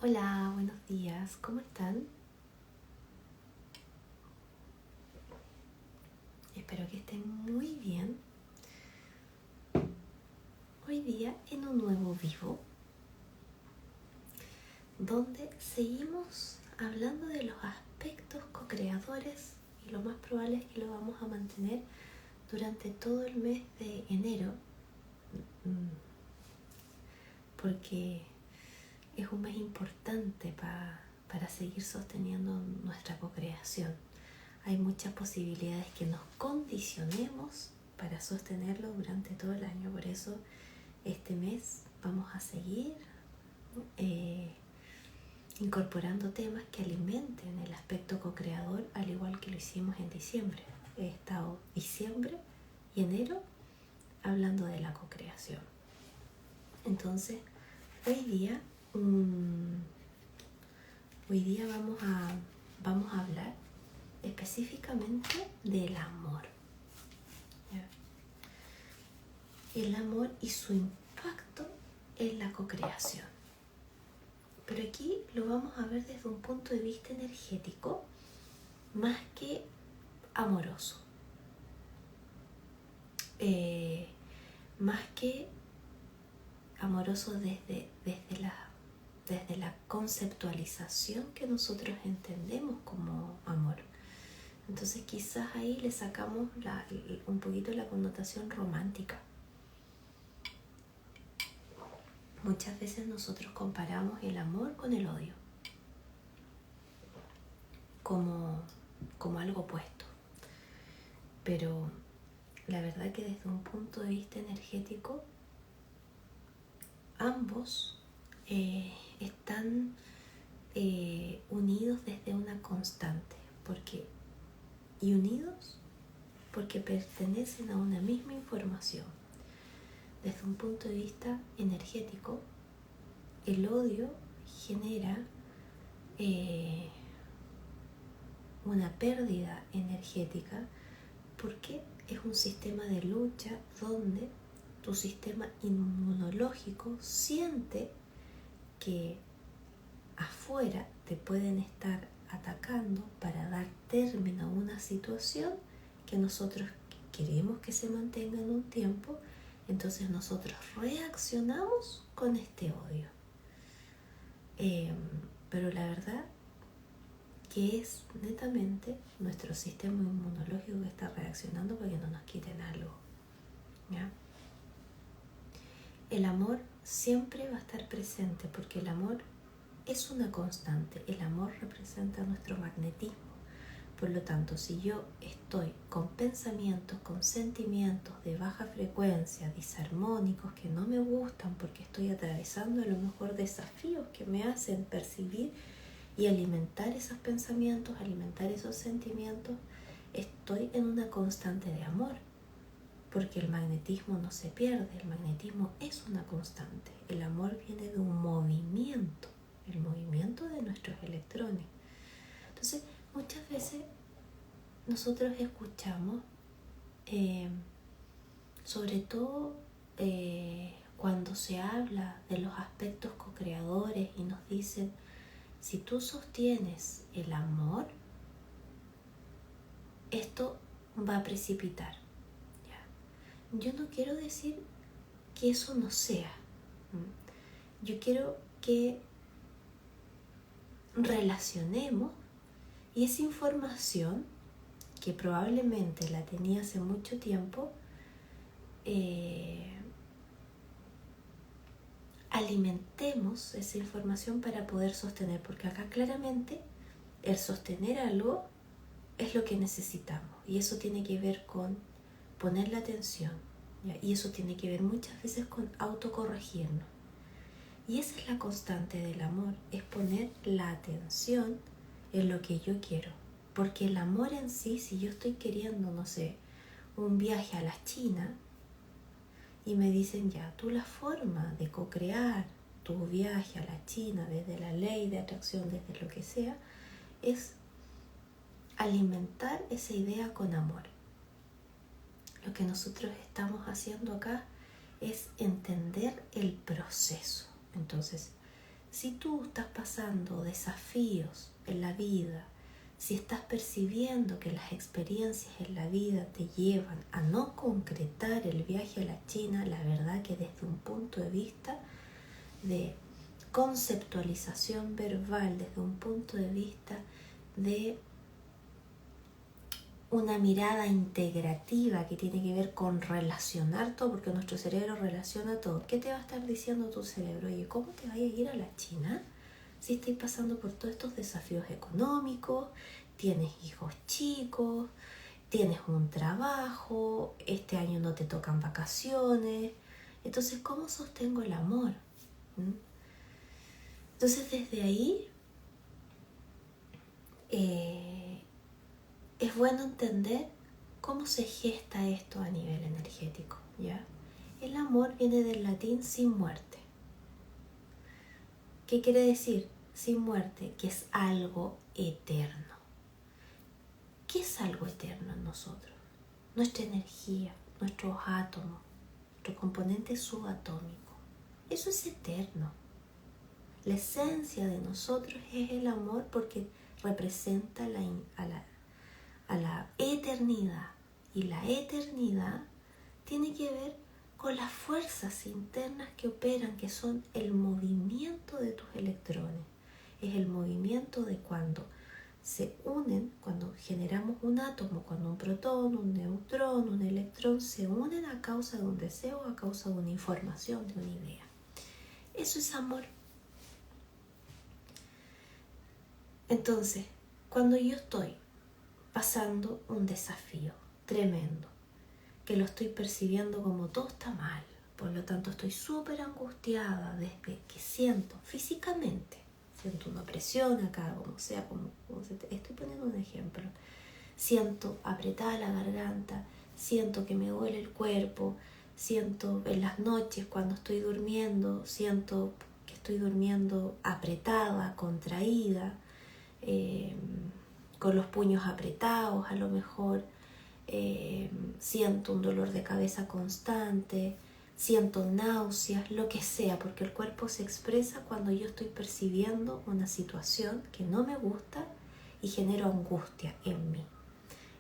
Hola, buenos días, ¿cómo están? Espero que estén muy bien. Hoy día en un nuevo vivo, donde seguimos hablando de los aspectos co-creadores y lo más probable es que lo vamos a mantener durante todo el mes de enero, porque es un mes importante para seguir sosteniendo nuestra co-creación. Hay muchas posibilidades que nos condicionemos para sostenerlo durante todo el año. Por eso este mes vamos a seguir incorporando temas que alimenten el aspecto co-creador, al igual que lo hicimos en diciembre. He estado diciembre y enero hablando de la co-creación. Entonces, hoy día vamos a hablar específicamente del amor. ¿Ya? El amor y su impacto en la co-creación. Pero aquí lo vamos a ver desde un punto de vista energético más que amoroso. Más que amoroso desde la conceptualización que nosotros entendemos como amor. Entonces quizás ahí le sacamos un poquito la connotación romántica. Muchas veces nosotros comparamos el amor con el odio como algo opuesto. Pero la verdad que desde un punto de vista energético, ambos están unidos desde una constante. Unidos porque pertenecen a una misma información. Desde un punto de vista energético, el odio genera una pérdida energética porque es un sistema de lucha donde tu sistema inmunológico siente que afuera te pueden estar atacando para dar término a una situación que nosotros queremos que se mantenga en un tiempo. Entonces nosotros reaccionamos con este odio. Pero la verdad que es netamente nuestro sistema inmunológico que está reaccionando para que no nos quiten algo. ¿Ya? El amor siempre va a estar presente porque el amor es una constante. El amor representa nuestro magnetismo. Por lo tanto, si yo estoy con pensamientos, con sentimientos de baja frecuencia, disarmónicos, que no me gustan porque estoy atravesando a lo mejor desafíos que me hacen percibir y alimentar esos pensamientos, alimentar esos sentimientos, estoy en una constante de amor. Porque el magnetismo no se pierde, el magnetismo es una constante. El amor viene de un movimiento, el movimiento de nuestros electrones. Entonces, muchas veces nosotros escuchamos, sobre todo cuando se habla de los aspectos co-creadores y nos dicen, si tú sostienes el amor, esto va a precipitar. ¿Ya? Yo no quiero decir que eso no sea. Yo quiero que relacionemos y esa información que probablemente la tenía hace mucho tiempo, alimentemos esa información para poder sostener, porque acá claramente el sostener algo es lo que necesitamos y eso tiene que ver con poner la atención, ¿ya? Y eso tiene que ver muchas veces con autocorregirnos. Y esa es la constante del amor, es poner la atención en lo que yo quiero. Porque el amor en sí, si yo estoy queriendo, no sé, un viaje a la China y me dicen ya, tú la forma de co-crear tu viaje a la China desde la ley de atracción, desde lo que sea, es alimentar esa idea con amor. Lo que nosotros estamos haciendo acá es entender el proceso. Entonces, si tú estás pasando desafíos en la vida, si estás percibiendo que las experiencias en la vida te llevan a no concretar el viaje a la China, la verdad que desde un punto de vista de conceptualización verbal, desde un punto de vista de una mirada integrativa que tiene que ver con relacionar todo, porque nuestro cerebro relaciona todo. ¿Qué te va a estar diciendo tu cerebro? Oye, ¿cómo te vas a ir a la China si estás pasando por todos estos desafíos económicos, tienes hijos chicos, tienes un trabajo, este año no te tocan vacaciones? Entonces, ¿cómo sostengo el amor? Entonces, desde ahí es bueno entender cómo se gesta esto a nivel energético, ¿ya? El amor viene del latín sin muerte. ¿Qué quiere decir sin muerte? Que es algo eterno. ¿Qué es algo eterno en nosotros? Nuestra energía, nuestros átomos, nuestro componente subatómico. Eso es eterno. La esencia de nosotros es el amor porque representa a la eternidad. Y la eternidad tiene que ver con las fuerzas internas que operan, que son el movimiento de tus electrones. Es el movimiento de cuando se unen, cuando generamos un átomo, cuando un protón, un neutrón, un electrón se unen a causa de un deseo, a causa de una información, de una idea. Eso es amor. Entonces, cuando yo estoy pasando un desafío tremendo, que lo estoy percibiendo como todo está mal, por lo tanto estoy súper angustiada desde que siento físicamente, siento una presión acá, como sea, estoy poniendo un ejemplo, siento apretada la garganta, siento que me duele el cuerpo, siento en las noches cuando estoy durmiendo, siento que estoy durmiendo apretada, contraída, con los puños apretados a lo mejor, siento un dolor de cabeza constante, siento náuseas, lo que sea, porque el cuerpo se expresa cuando yo estoy percibiendo una situación que no me gusta y genero angustia en mí.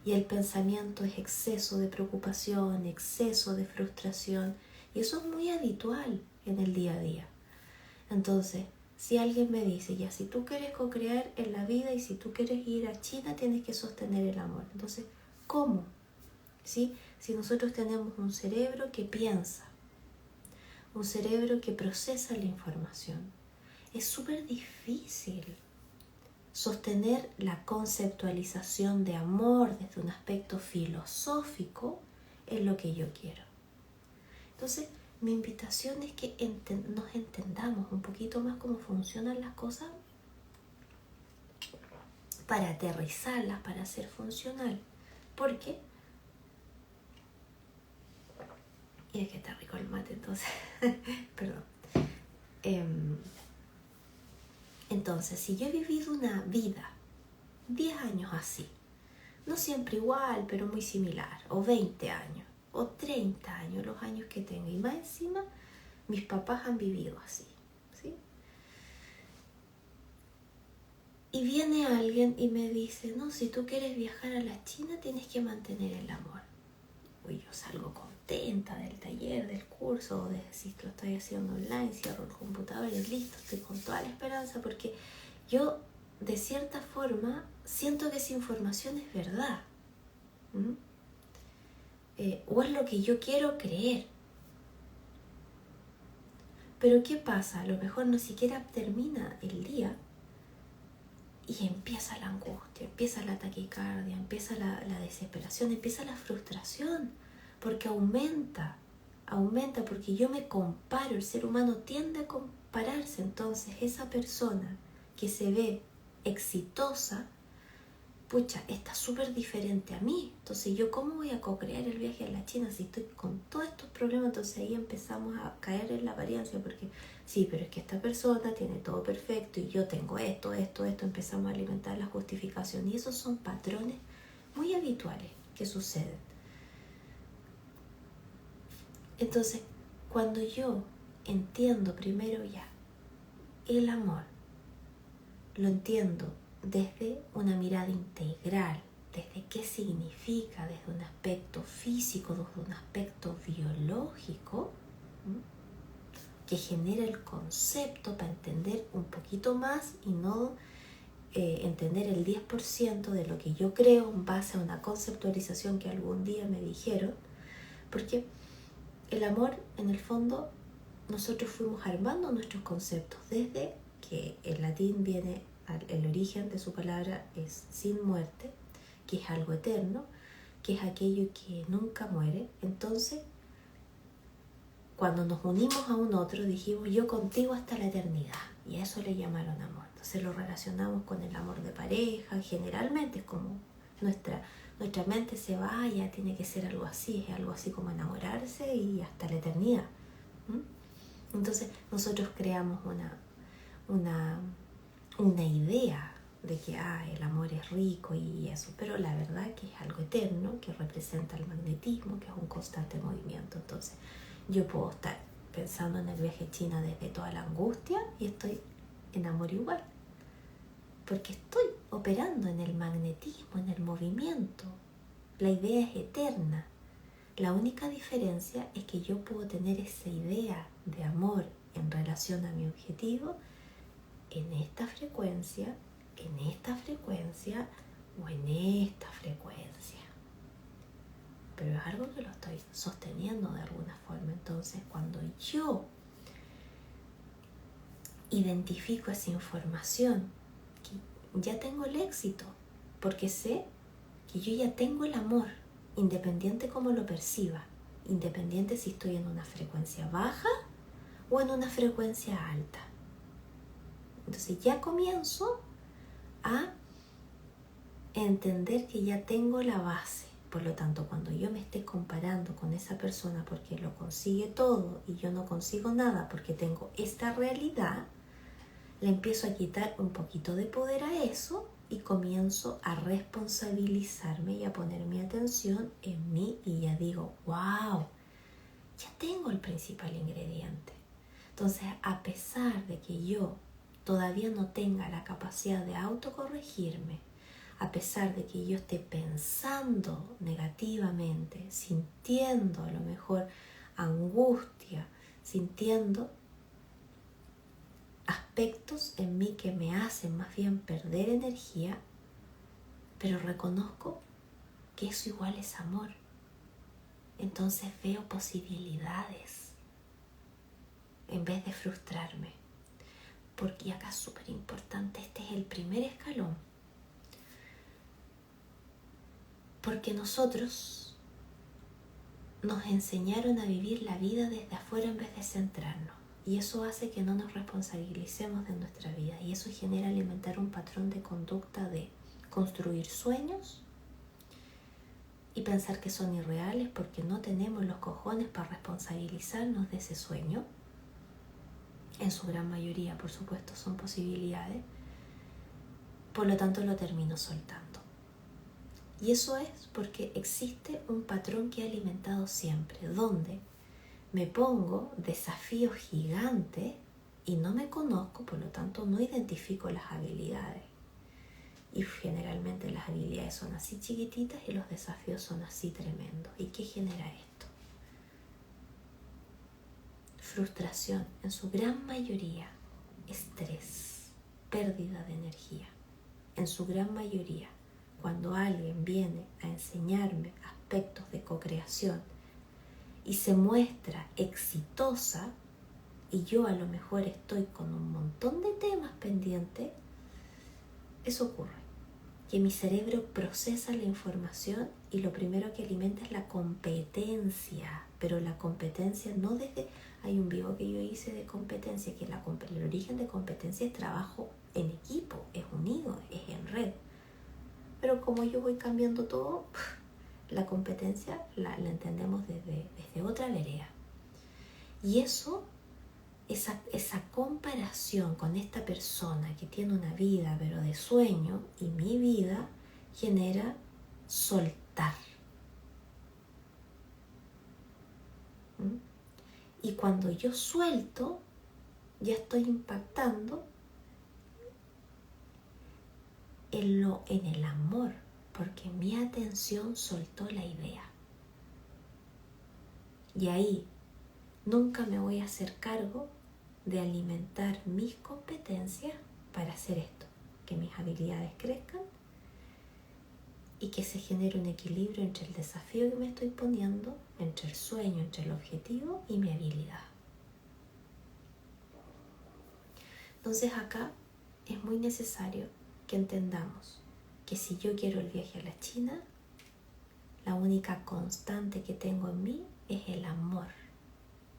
Y el pensamiento es exceso de preocupación, exceso de frustración, y eso es muy habitual en el día a día. Entonces, si alguien me dice, ya, si tú quieres co-crear en la vida y si tú quieres ir a China, tienes que sostener el amor. Entonces, ¿cómo? ¿Sí? Si nosotros tenemos un cerebro que piensa, un cerebro que procesa la información, es súper difícil sostener la conceptualización de amor desde un aspecto filosófico en lo que yo quiero. Entonces, mi invitación es que nos entendamos un poquito más cómo funcionan las cosas para aterrizarlas, para ser funcional. Porque, y es que está rico el mate, entonces, perdón. Entonces, si yo he vivido una vida, 10 años así, no siempre igual, pero muy similar, o 20 años, o 30 años, los años que tenga, y más encima, mis papás han vivido así, ¿sí? Y viene alguien y me dice, no, si tú quieres viajar a la China, tienes que mantener el amor. Uy, yo salgo contenta del taller, del curso, de si lo estoy haciendo online, cierro el computador y listo, estoy con toda la esperanza, porque yo, de cierta forma, siento que esa información es verdad. O es lo que yo quiero creer. Pero ¿qué pasa? A lo mejor no siquiera termina el día y empieza la angustia, empieza la taquicardia, empieza la desesperación, empieza la frustración, porque aumenta porque yo me comparo, el ser humano tiende a compararse, entonces esa persona que se ve exitosa, pucha, está súper diferente a mí. Entonces, ¿yo cómo voy a co-crear el viaje a la China si estoy con todos estos problemas? Entonces ahí empezamos a caer en la apariencia, porque sí, pero es que esta persona tiene todo perfecto y yo tengo esto. Empezamos a alimentar la justificación y esos son patrones muy habituales que suceden. Entonces, cuando yo entiendo primero ya, el amor lo entiendo desde una mirada integral, desde qué significa, desde un aspecto físico, desde un aspecto biológico, que genera el concepto para entender un poquito más y no entender el 10% de lo que yo creo en base a una conceptualización que algún día me dijeron, porque el amor, en el fondo, nosotros fuimos armando nuestros conceptos desde que el latín viene, el origen de su palabra es sin muerte, que es algo eterno, que es aquello que nunca muere. Entonces, cuando nos unimos a un otro, dijimos yo contigo hasta la eternidad, y a eso le llamaron amor. Entonces lo relacionamos con el amor de pareja, generalmente es como nuestra mente se va, ya tiene que ser algo así, es algo así como enamorarse y hasta la eternidad. Entonces nosotros creamos una idea de que el amor es rico y eso, pero la verdad que es algo eterno, que representa el magnetismo, que es un constante movimiento. Entonces yo puedo estar pensando en el viaje a China desde toda la angustia y estoy en amor igual, porque estoy operando en el magnetismo, en el movimiento. La idea es eterna. La única diferencia es que yo puedo tener esa idea de amor en relación a mi objetivo en esta frecuencia o en esta frecuencia. Pero es algo que lo estoy sosteniendo de alguna forma. Entonces, cuando yo identifico esa información, que ya tengo el éxito, porque sé que yo ya tengo el amor, independiente cómo lo perciba, independiente si estoy en una frecuencia baja o en una frecuencia alta. Entonces ya comienzo a entender que ya tengo la base. Por lo tanto, cuando yo me esté comparando con esa persona porque lo consigue todo y yo no consigo nada porque tengo esta realidad, le empiezo a quitar un poquito de poder a eso y comienzo a responsabilizarme y a poner mi atención en mí y ya digo, wow, ya tengo el principal ingrediente. Entonces, a pesar de que yo todavía no tenga la capacidad de autocorregirme, a pesar de que yo esté pensando negativamente, sintiendo a lo mejor angustia, sintiendo aspectos en mí que me hacen más bien perder energía, pero reconozco que eso igual es amor. Entonces veo posibilidades en vez de frustrarme. Porque acá es súper importante, este es el primer escalón. Porque nosotros nos enseñaron a vivir la vida desde afuera en vez de centrarnos. Y eso hace que no nos responsabilicemos de nuestra vida. Y eso genera alimentar un patrón de conducta de construir sueños y pensar que son irreales porque no tenemos los cojones para responsabilizarnos de ese sueño. En su gran mayoría, por supuesto, son posibilidades. Por lo tanto, lo termino soltando. Y eso es porque existe un patrón que he alimentado siempre, donde me pongo desafíos gigantes y no me conozco, por lo tanto no identifico las habilidades. Y generalmente las habilidades son así chiquititas y los desafíos son así tremendos. ¿Y qué genera esto? Frustración, en su gran mayoría, estrés, pérdida de energía. En su gran mayoría, cuando alguien viene a enseñarme aspectos de co-creación y se muestra exitosa y yo a lo mejor estoy con un montón de temas pendientes, eso ocurre, que mi cerebro procesa la información y lo primero que alimenta es la competencia, pero la competencia no desde... Hay un vivo que yo hice de competencia, que el origen de competencia es trabajo en equipo, es unido, es en red. Pero como yo voy cambiando todo, la competencia la entendemos desde otra vereda. Y eso, esa comparación con esta persona que tiene una vida pero de sueño y mi vida genera soltar. Y cuando yo suelto, ya estoy impactando en el amor, porque mi atención soltó la idea. Y ahí nunca me voy a hacer cargo de alimentar mis competencias para hacer esto, que mis habilidades crezcan y que se genere un equilibrio entre el desafío que me estoy poniendo, entre el sueño, entre el objetivo y mi habilidad. Entonces acá es muy necesario que entendamos que si yo quiero el viaje a la China, la única constante que tengo en mí es el amor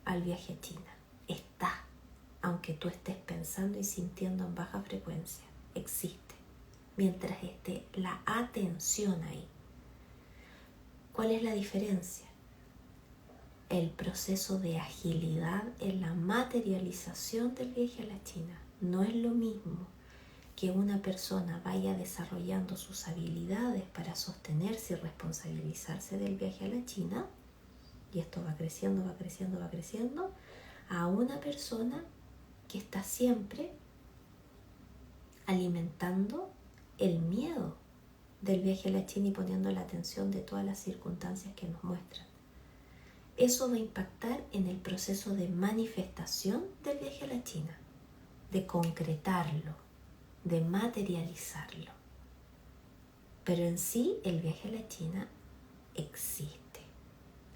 al viaje a China. Está, aunque tú estés pensando y sintiendo en baja frecuencia, existe, mientras esté la atención ahí. ¿Cuál es la diferencia? El proceso de agilidad en la materialización del viaje a la China. No es lo mismo que una persona vaya desarrollando sus habilidades para sostenerse y responsabilizarse del viaje a la China, y esto va creciendo, va creciendo, va creciendo, a una persona que está siempre alimentando el miedo del viaje a la China y poniendo la atención de todas las circunstancias que nos muestran. Eso va a impactar en el proceso de manifestación del viaje a la China, de concretarlo, de materializarlo. Pero en sí el viaje a la China existe.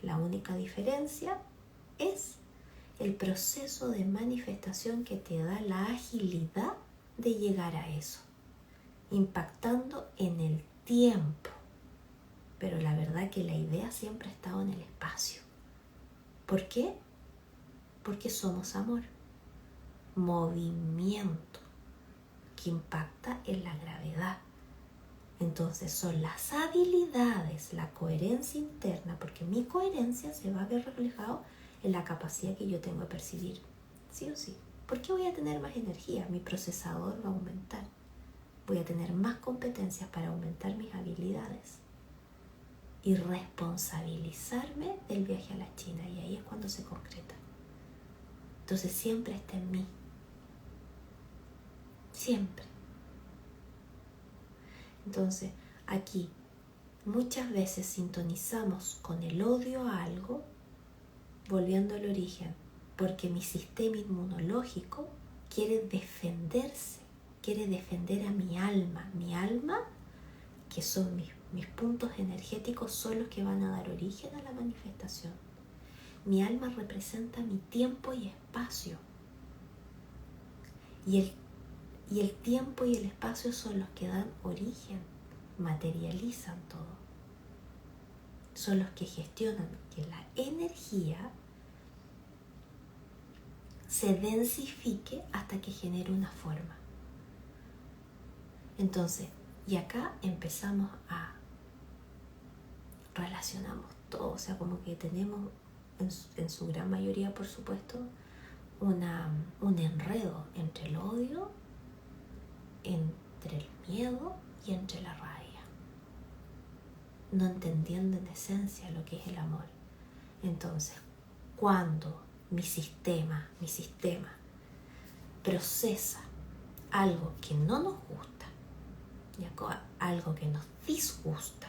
La única diferencia es el proceso de manifestación que te da la agilidad de llegar a eso, impactando en el tiempo. Pero la verdad que la idea siempre ha estado en el espacio. ¿Por qué? Porque somos amor, movimiento que impacta en la gravedad. Entonces son las habilidades, la coherencia interna, porque mi coherencia se va a ver reflejado en la capacidad que yo tengo de percibir, sí o sí. ¿Por qué voy a tener más energía? Mi procesador va a aumentar. Voy a tener más competencias para aumentar mis habilidades y responsabilizarme del viaje a la China, y ahí es cuando se concreta. Entonces siempre está en mí, siempre. Entonces aquí muchas veces sintonizamos con el odio a algo, volviendo al origen, porque mi sistema inmunológico quiere defenderse, quiere defender a mi alma. Mi alma, que son mis puntos energéticos, son los que van a dar origen a la manifestación. Mi alma representa mi tiempo y espacio. Y el tiempo y el espacio son los que dan origen, materializan todo. Son los que gestionan que la energía se densifique hasta que genere una forma. Entonces, y acá empezamos a relacionamos todo, o sea, como que tenemos en su gran mayoría, por supuesto, un enredo entre el odio, entre el miedo y entre la rabia, no entendiendo en esencia lo que es el amor. Entonces, cuando mi sistema procesa algo que no nos gusta, algo que nos disgusta,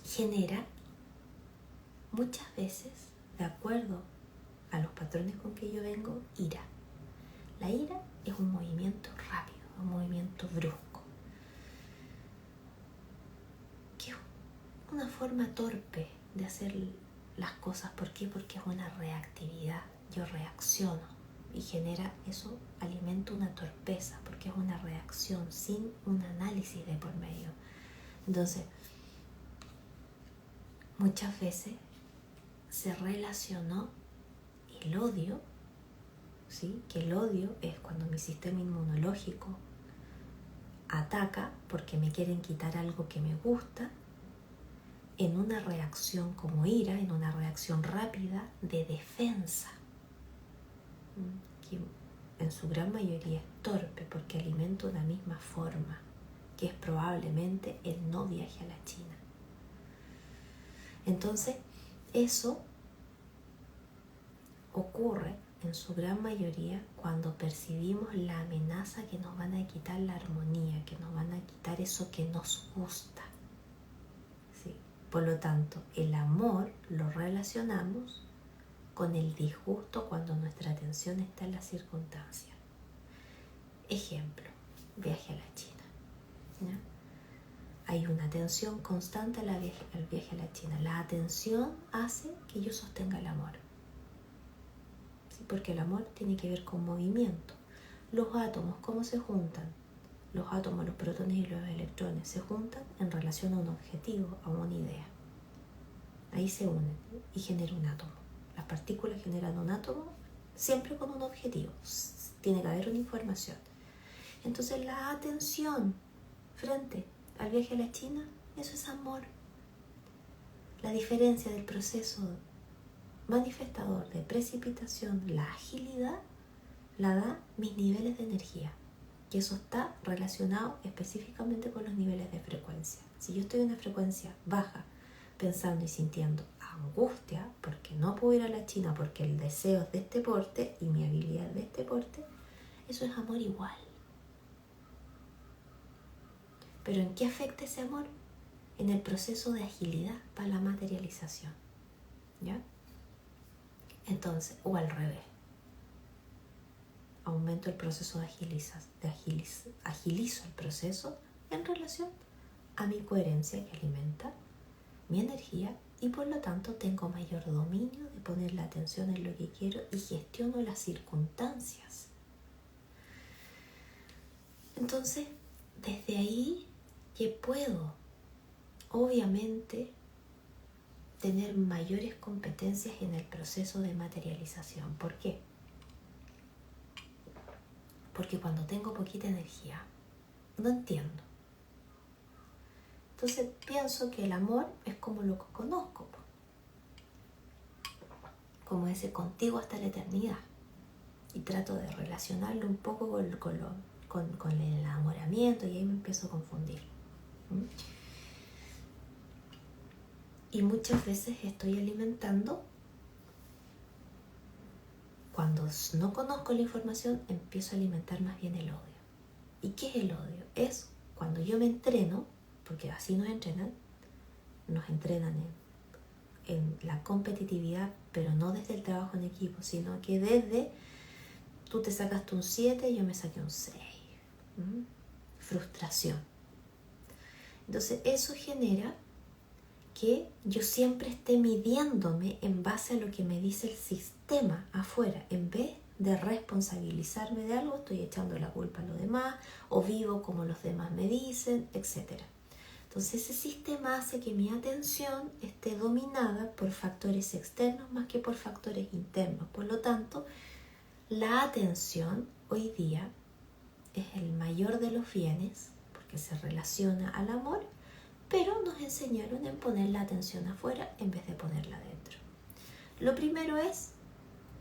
genera muchas veces, de acuerdo a los patrones con que yo vengo, ira. La ira es un movimiento rápido, un movimiento brusco, que es una forma torpe de hacer las cosas. ¿Por qué? Porque es una reactividad. Yo reacciono y genera eso, alimenta una torpeza, porque es una reacción sin un análisis de por medio. Entonces, muchas veces se relacionó el odio, ¿sí? Que el odio es cuando mi sistema inmunológico ataca porque me quieren quitar algo que me gusta, en una reacción como ira, en una reacción rápida de defensa, que en su gran mayoría es torpe porque alimenta una misma forma, que es probablemente el no viaje a la China. Entonces, eso ocurre en su gran mayoría cuando percibimos la amenaza que nos van a quitar la armonía, que nos van a quitar eso que nos gusta. ¿Sí? Por lo tanto, el amor lo relacionamos con el disgusto cuando nuestra atención está en la circunstancia. Ejemplo, viaje a la China. ¿Ya? Hay una atención constante al viaje a la China. La atención hace que yo sostenga el amor. ¿Sí? Porque el amor tiene que ver con movimiento. Los átomos, ¿cómo se juntan? Los átomos, los protones y los electrones se juntan en relación a un objetivo, a una idea. Ahí se unen y genera un átomo. Las partículas generan un átomo siempre con un objetivo. Tiene que haber una información. Entonces la atención frente al viaje a la China, eso es amor. La diferencia del proceso manifestador de precipitación, la agilidad, la da mis niveles de energía. Que eso está relacionado específicamente con los niveles de frecuencia. Si yo estoy en una frecuencia baja, pensando y sintiendo angustia porque no puedo ir a la China porque el deseo es de este porte y mi habilidad es de este porte, eso es amor igual. Pero ¿en qué afecta ese amor? En el proceso de agilidad para la materialización. ¿Ya? Entonces, o al revés. Aumento el proceso agilizo el proceso en relación a mi coherencia que alimenta mi energía y por lo tanto tengo mayor dominio de poner la atención en lo que quiero y gestiono las circunstancias. Entonces, desde ahí que puedo, obviamente, tener mayores competencias en el proceso de materialización. ¿Por qué? Porque cuando tengo poquita energía, no entiendo. Entonces pienso que el amor es como lo que conozco, como ese contigo hasta la eternidad. Y trato de relacionarlo un poco con el enamoramiento y ahí me empiezo a confundir. Y muchas veces estoy alimentando, cuando no conozco la información, empiezo a alimentar más bien el odio. ¿Y qué es el odio? Es cuando yo me entreno, porque así nos entrenan en la competitividad, pero no desde el trabajo en equipo, sino que desde tú te sacaste un 7, yo me saqué un 6. Frustración. Entonces eso genera que yo siempre esté midiéndome en base a lo que me dice el sistema afuera. En vez de responsabilizarme de algo, estoy echando la culpa a los demás o vivo como los demás me dicen, etc. Entonces ese sistema hace que mi atención esté dominada por factores externos más que por factores internos. Por lo tanto, la atención hoy día es el mayor de los bienes porque se relaciona al amor, pero nos enseñaron en poner la atención afuera en vez de ponerla adentro. Lo primero es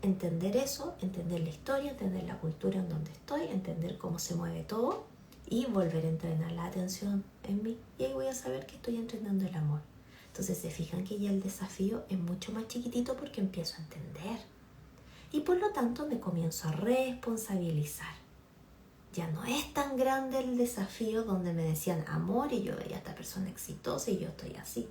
entender eso, entender la historia, entender la cultura en donde estoy, entender cómo se mueve todo y volver a entrenar la atención en mí. Y ahí voy a saber que estoy entrenando el amor. Entonces se fijan que ya el desafío es mucho más chiquitito porque empiezo a entender. Y por lo tanto me comienzo a responsabilizar. Ya no es tan grande el desafío donde me decían amor y yo veía a esta persona exitosa y yo estoy así.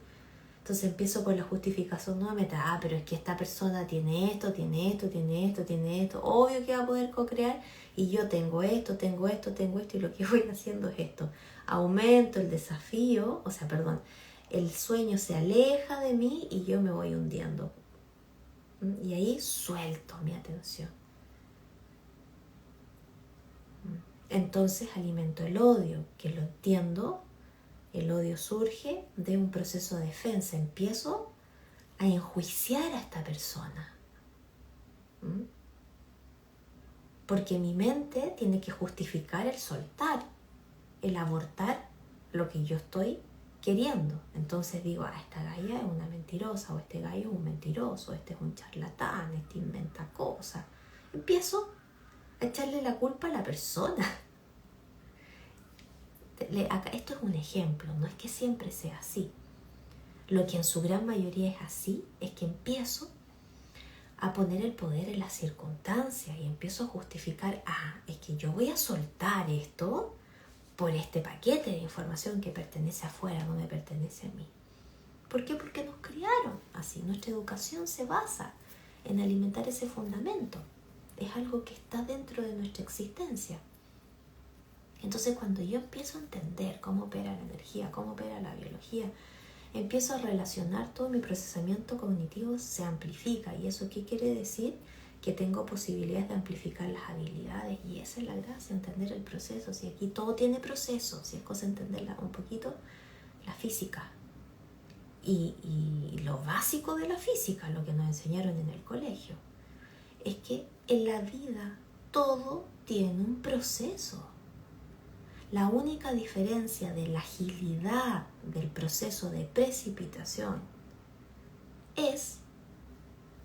Entonces empiezo con la justificación nuevamente. Pero es que esta persona tiene esto, tiene esto, tiene esto, tiene esto. Obvio que va a poder co-crear y yo tengo esto y lo que voy haciendo es esto. Aumento el desafío, el sueño se aleja de mí y yo me voy hundiendo. Y ahí suelto mi atención. Entonces alimento el odio, que lo entiendo. El odio surge de un proceso de defensa. Empiezo a enjuiciar a esta persona. Porque mi mente tiene que justificar el soltar, el abortar lo que yo estoy queriendo. Entonces digo, esta galla es una mentirosa, o este gallo es un mentiroso, este es un charlatán, este inventa cosas. Empiezo a echarle la culpa a la persona. Esto es un ejemplo, no es que siempre sea así. Lo que en su gran mayoría es así, es que empiezo a poner el poder en las circunstancias y empiezo a justificar, es que yo voy a soltar esto por este paquete de información que pertenece afuera, no me pertenece a mí. ¿Por qué? Porque nos criaron así. Nuestra educación se basa en alimentar ese fundamento. Es algo que está dentro de nuestra existencia. Entonces, cuando yo empiezo a entender cómo opera la energía, cómo opera la biología, empiezo a relacionar todo mi procesamiento cognitivo, se amplifica. ¿Y eso qué quiere decir? Que tengo posibilidades de amplificar las habilidades. Y esa es la gracia, entender el proceso. Si aquí todo tiene proceso, si es cosa entenderla un poquito, la física. Y lo básico de la física, lo que nos enseñaron en el colegio, es que en la vida todo tiene un proceso. La única diferencia de la agilidad del proceso de precipitación es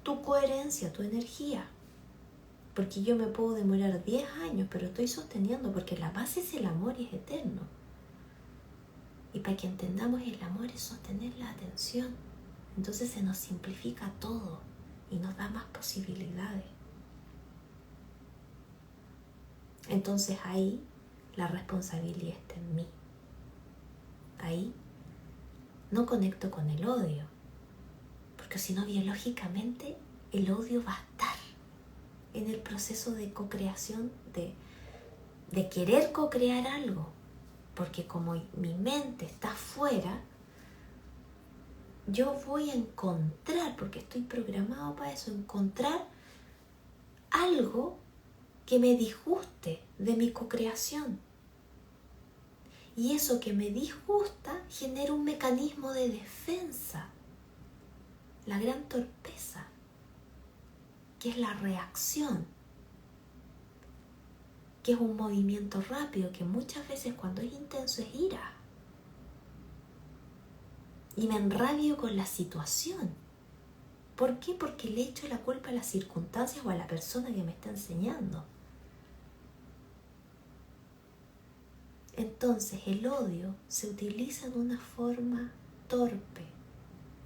tu coherencia, tu energía. Porque yo me puedo demorar 10 años, pero estoy sosteniendo, porque la base es el amor y es eterno. Y para que entendamos, el amor es sostener la atención. Entonces se nos simplifica todo y nos da más posibilidades. Entonces ahí la responsabilidad está en mí. Ahí no conecto con el odio, porque si no, biológicamente el odio va a estar en el proceso de co-creación, de querer co-crear algo, porque como mi mente está afuera, yo voy a encontrar, porque estoy programado para eso, encontrar algo que me disguste de mi co-creación. Y eso que me disgusta genera un mecanismo de defensa. La gran torpeza, que es la reacción, que es un movimiento rápido, que muchas veces cuando es intenso es ira. Y me enrabio con la situación. ¿Por qué? Porque le echo la culpa a las circunstancias o a la persona que me está enseñando. Entonces el odio se utiliza de una forma torpe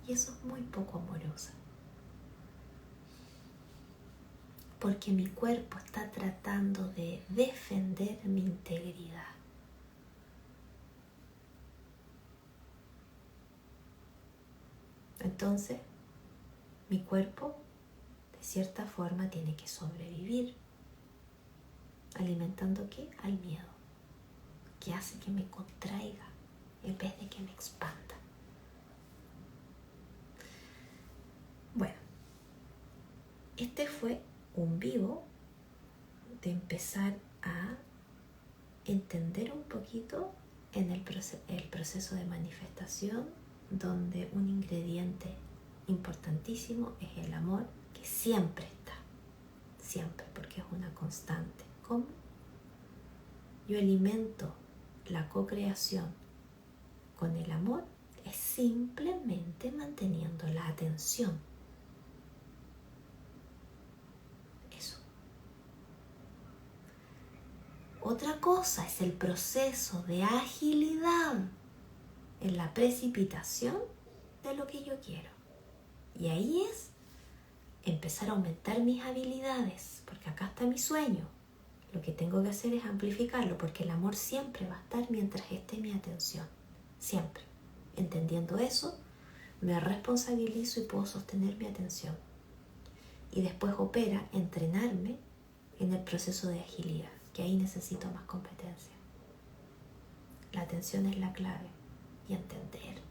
y eso es muy poco amoroso. Porque mi cuerpo está tratando de defender mi integridad. Entonces, mi cuerpo de cierta forma tiene que sobrevivir. ¿Alimentando qué? Al miedo, que hace que me contraiga en vez de que me expanda. Bueno, este fue un vivo de empezar a entender un poquito en el proceso de manifestación, donde un ingrediente importantísimo es el amor, que siempre está, siempre, porque es una constante. ¿Cómo? Yo alimento la co-creación con el amor, es simplemente manteniendo la atención. Eso. Otra cosa es el proceso de agilidad en la precipitación de lo que yo quiero. Y ahí es empezar a aumentar mis habilidades, porque acá está mi sueño. Lo que tengo que hacer es amplificarlo, porque el amor siempre va a estar mientras esté mi atención. Siempre. Entendiendo eso, me responsabilizo y puedo sostener mi atención. Y después opera entrenarme en el proceso de agilidad, que ahí necesito más competencia. La atención es la clave. Y entender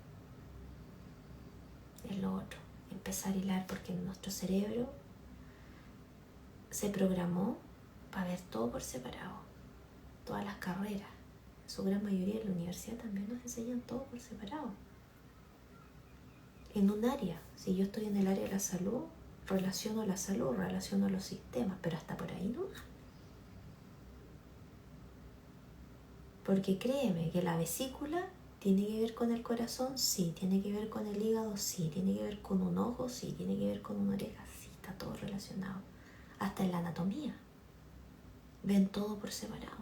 es lo otro. Empezar a hilar, porque nuestro cerebro se programó para ver todo por separado. Todas las carreras, en su gran mayoría en la universidad también nos enseñan todo por separado. En un área, si yo estoy en el área de la salud, relaciono la salud, relaciono los sistemas, pero hasta por ahí no. Porque créeme que la vesícula tiene que ver con el corazón, sí, tiene que ver con el hígado, sí, tiene que ver con un ojo, sí, tiene que ver con una oreja, sí, está todo relacionado. Hasta en la anatomía. Ven todo por separado.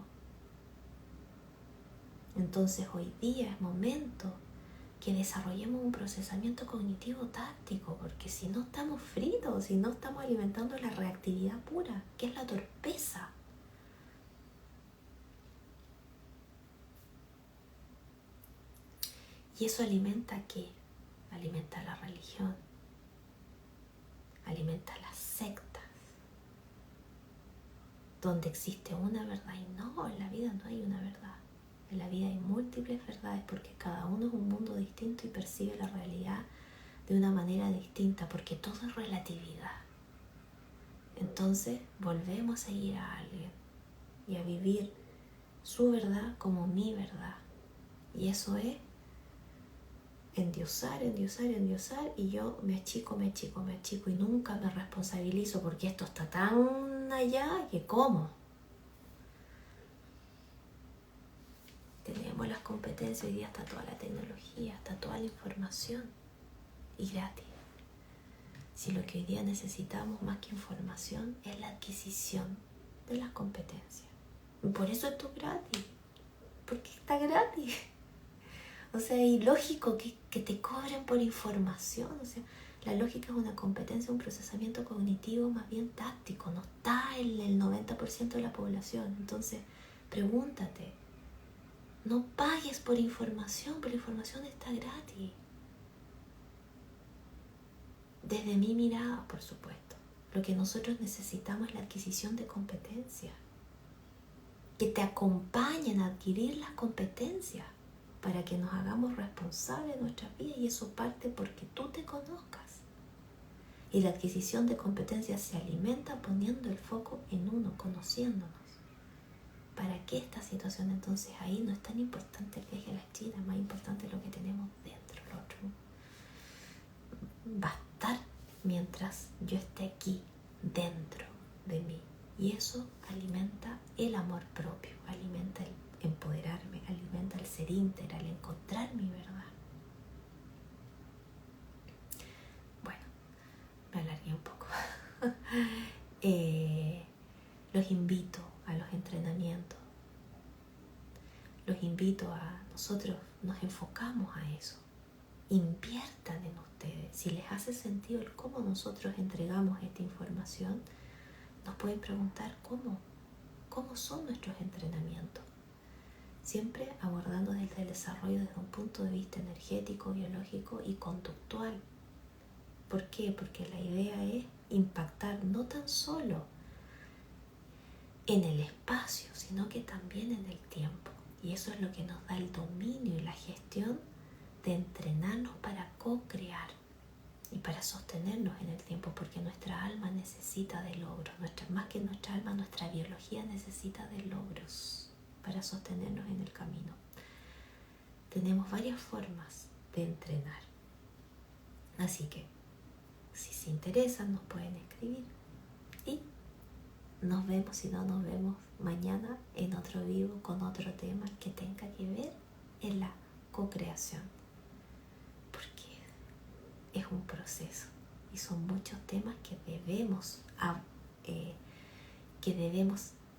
Entonces hoy día es momento que desarrollemos un procesamiento cognitivo táctico, porque si no estamos fritos, si no estamos alimentando la reactividad pura, que es la torpeza. ¿Y eso alimenta qué? Alimenta la religión, alimenta las sectas, donde existe una verdad. Y no, en la vida no hay una verdad. En la vida hay múltiples verdades porque cada uno es un mundo distinto y percibe la realidad de una manera distinta, porque todo es relatividad. Entonces volvemos a seguir a alguien y a vivir su verdad como mi verdad. Y eso es endiosar, y yo me achico y nunca me responsabilizo porque esto está tan allá que ¿cómo? Tenemos las competencias, hoy día está toda la tecnología, está toda la información y gratis. Si lo que hoy día necesitamos más que información es la adquisición de las competencias. Por eso esto es gratis, porque está gratis. O sea, es ilógico que te cobren por información. O sea, la lógica es una competencia, un procesamiento cognitivo más bien táctico. No está en el 90% de la población. Entonces, pregúntate. No pagues por información, pero la información está gratis. Desde mi mirada, por supuesto. Lo que nosotros necesitamos es la adquisición de competencias. Que te acompañen a adquirir las competencias para que nos hagamos responsables de nuestras vidas, y eso parte porque tú te conozcas. Y la adquisición de competencias se alimenta poniendo el foco en uno, conociéndonos. ¿Para qué esta situación? Entonces ahí no es tan importante el viaje a la China, es más importante lo que tenemos dentro. Lo otro va a estar mientras yo esté aquí, dentro de mí. Y eso alimenta el amor propio, alimenta el empoderarme, alimenta el ser íntegra, el encontrar mi verdad. Bueno, me alargué un poco. Los invito a los entrenamientos. Los invito a nosotros nos enfocamos a eso. Inviertan en ustedes. Si les hace sentido el cómo nosotros entregamos esta información, nos pueden preguntar cómo son nuestros entrenamientos. Siempre abordando desde el desarrollo desde un punto de vista energético, biológico y conductual. ¿Por qué? Porque la idea es impactar no tan solo en el espacio, sino que también en el tiempo. Y eso es lo que nos da el dominio y la gestión de entrenarnos para co-crear y para sostenernos en el tiempo, porque nuestra alma necesita de logros. Más que nuestra alma, nuestra biología necesita de logros para sostenernos en el camino. Tenemos varias formas de entrenar. Así que, si se interesan, nos pueden escribir. Y nos vemos, si no nos vemos mañana en otro vivo con otro tema que tenga que ver en la co-creación. Porque es un proceso y son muchos temas que debemos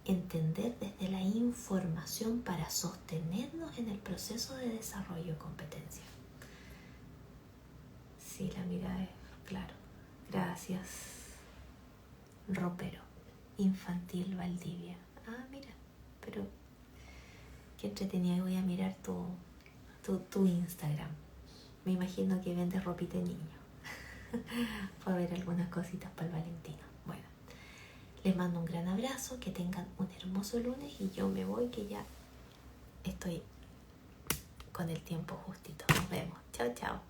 entender desde la información para sostenernos en el proceso de desarrollo de competencia. Sí, la mirada es claro. Gracias, Ropero. Infantil Valdivia. Ah, mira, pero qué entretenida. Voy a mirar tu Instagram. Me imagino que vendes ropita de niño. Puedo ver algunas cositas para el Valentino. Bueno, les mando un gran abrazo, que tengan un hermoso lunes y yo me voy, que ya estoy con el tiempo justito. Nos vemos. Chao, chao.